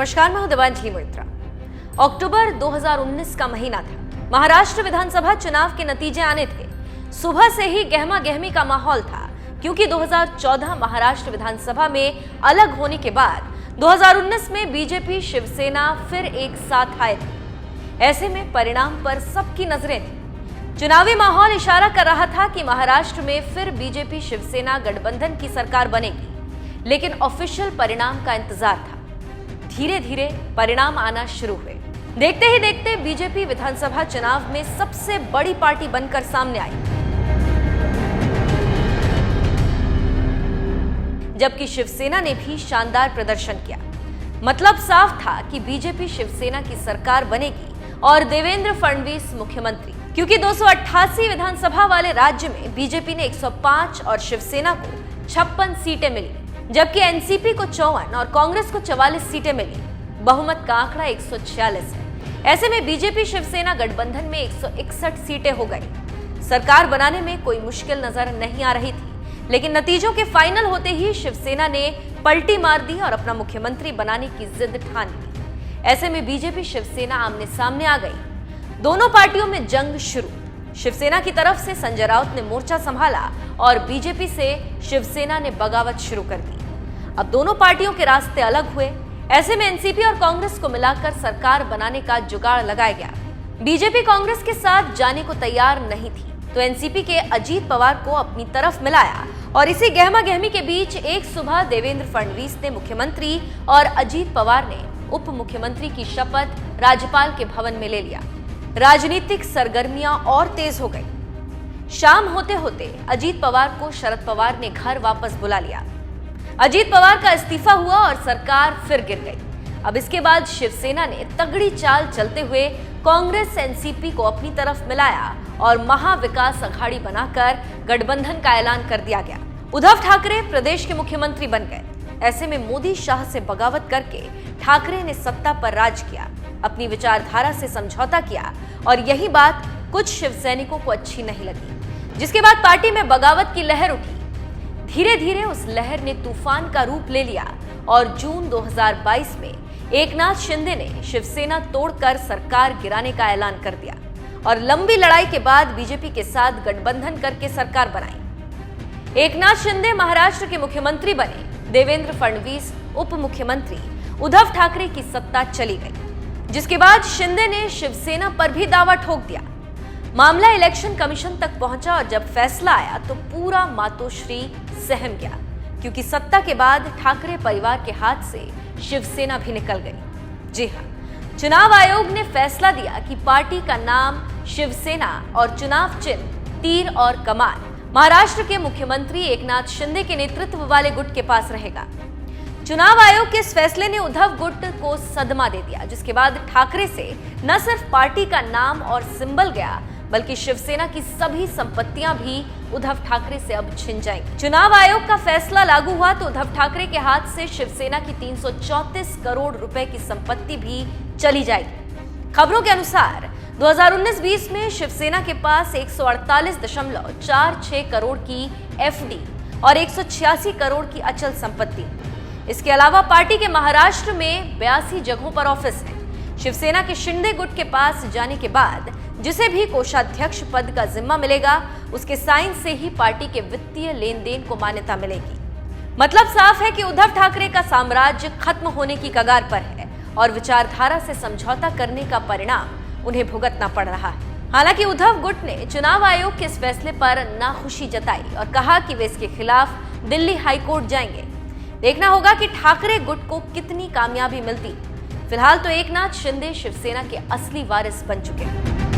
नमस्कार, मैं हूं देवांजलि मोइत्रा। अक्टूबर 2019 का महीना था। महाराष्ट्र विधानसभा चुनाव के नतीजे आने थे। सुबह से ही गहमा गहमी का माहौल था, क्योंकि 2014 महाराष्ट्र विधानसभा में अलग होने के बाद 2019 में बीजेपी शिवसेना फिर एक साथ आए थे। ऐसे में परिणाम पर सबकी नजरें थी। चुनावी माहौल इशारा कर रहा था कि महाराष्ट्र में फिर बीजेपी शिवसेना गठबंधन की सरकार बनेगी, लेकिन ऑफिशियल परिणाम का इंतजार था। धीरे धीरे परिणाम आना शुरू हुए। देखते ही देखते बीजेपी विधानसभा चुनाव में सबसे बड़ी पार्टी बनकर सामने आई, जबकि शिवसेना ने भी शानदार प्रदर्शन किया। मतलब साफ था कि बीजेपी शिवसेना की सरकार बनेगी और देवेंद्र फडणवीस मुख्यमंत्री, क्योंकि 288 विधानसभा वाले राज्य में बीजेपी ने 105 और शिवसेना को 56 सीटें मिली, जबकि एनसीपी को 54 और कांग्रेस को 44 सीटें मिली। बहुमत का आंकड़ा 146 है। ऐसे में बीजेपी शिवसेना गठबंधन में 161 सीटें हो गई। सरकार बनाने में कोई मुश्किल नजर नहीं आ रही थी, लेकिन नतीजों के फाइनल होते ही शिवसेना ने पलटी मार दी और अपना मुख्यमंत्री बनाने की जिद ठान ली। ऐसे में बीजेपी शिवसेना आमने सामने आ गई। दोनों पार्टियों में जंग शुरू। शिवसेना की तरफ से संजय राउत ने मोर्चा संभाला और बीजेपी से शिवसेना ने बगावत शुरू कर दी। अब दोनों पार्टियों के रास्ते अलग हुए। ऐसे में एनसीपी और कांग्रेस को मिलाकर सरकार बनाने का जुगाड़ लगाया गया। बीजेपी कांग्रेस के साथ जाने को तैयार नहीं थी, तो एनसीपी के अजीत पवार को अपनी तरफ मिलाया और इसी गहमा गहमी के बीच एक सुबह देवेंद्र फडणवीस ने मुख्यमंत्री और अजीत पवार ने उप मुख्यमंत्री की शपथ राज्यपाल के भवन में ले लिया। राजनीतिक सरगर्मियां और तेज हो गई। शाम होते होते अजीत पवार को शरद पवार ने घर वापस बुला लिया। अजीत पवार का इस्तीफा हुआ और सरकार फिर गिर गई। अब इसके बाद शिवसेना ने तगड़ी चाल चलते हुए कांग्रेस एनसीपी को अपनी तरफ मिलाया और महाविकास अघाड़ी बनाकर गठबंधन का ऐलान कर दिया गया। उद्धव ठाकरे प्रदेश के मुख्यमंत्री बन गए। ऐसे में मोदी शाह से बगावत करके ठाकरे ने सत्ता पर राज किया, अपनी विचारधारा से समझौता किया और यही बात कुछ शिवसैनिकों को अच्छी नहीं लगी, जिसके बाद पार्टी में बगावत की लहर उठी। धीरे धीरे उस लहर ने तूफान का रूप ले लिया और जून 2022 में एकनाथ शिंदे ने शिवसेना तोड़कर सरकार गिराने का ऐलान कर दिया और लंबी लड़ाई के बाद बीजेपी के साथ गठबंधन करके सरकार बनाई। एकनाथ शिंदे महाराष्ट्र के मुख्यमंत्री बने। देवेंद्र फडणवीस उप मुख्यमंत्री। उद्धव ठाकरे की सत्ता चली गई, जिसके बाद शिंदे ने शिवसेना पर भी दावा ठोक दिया। मामला इलेक्शन कमीशन तक पहुंचा और जब फैसला आया तो पूरा मातोश्री सहम गया, क्योंकि सत्ता के बाद ठाकरे परिवार के हाथ से शिवसेना भी निकल गई। जी हां, चुनाव आयोग ने फैसला दिया कि पार्टी का नाम शिवसेना और चुनाव चिन्ह तीर और कमान महाराष्ट्र के मुख्यमंत्री एकनाथ शिंदे के नेतृत्व वाले गुट के पास रहेगा। चुनाव आयोग के इस फैसले ने उद्धव गुट को सदमा दे दिया, जिसके बाद ठाकरे से न सिर्फ पार्टी का नाम और सिंबल गया, बल्कि शिवसेना की सभी संपत्तियां भी उद्धव ठाकरे से अब छिन जाएंगी। चुनाव आयोग का फैसला लागू हुआ तो उद्धव ठाकरे के हाथ से शिवसेना की 334 करोड़ रुपए की संपत्ति भी चली जाएगी। खबरों के अनुसार 2019-20 में शिवसेना के पास 148.46 करोड़ की एफडी और 186 करोड़ की अचल संपत्ति। इसके अलावा पार्टी के महाराष्ट्र में 82 जगहों पर ऑफिस है। शिवसेना के शिंदे गुट के पास जाने के बाद जिसे भी कोषाध्यक्ष पद का जिम्मा मिलेगा, उसके साइन से ही पार्टी के वित्तीय लेन देन को मान्यता मिलेगी। मतलब साफ है कि उद्धव ठाकरे का साम्राज्य खत्म होने की कगार पर है और विचारधारा से समझौता करने का परिणाम उन्हें भुगतना पड़ रहा है। हालांकि उद्धव गुट ने चुनाव आयोग के इस फैसले पर नाखुशी जताई और कहा कि वे इसके खिलाफ दिल्ली हाईकोर्ट जाएंगे। देखना होगा कि ठाकरे गुट को कितनी कामयाबी मिलती। फिलहाल तो एकनाथ शिंदे शिवसेना के असली वारिस बन चुके हैं।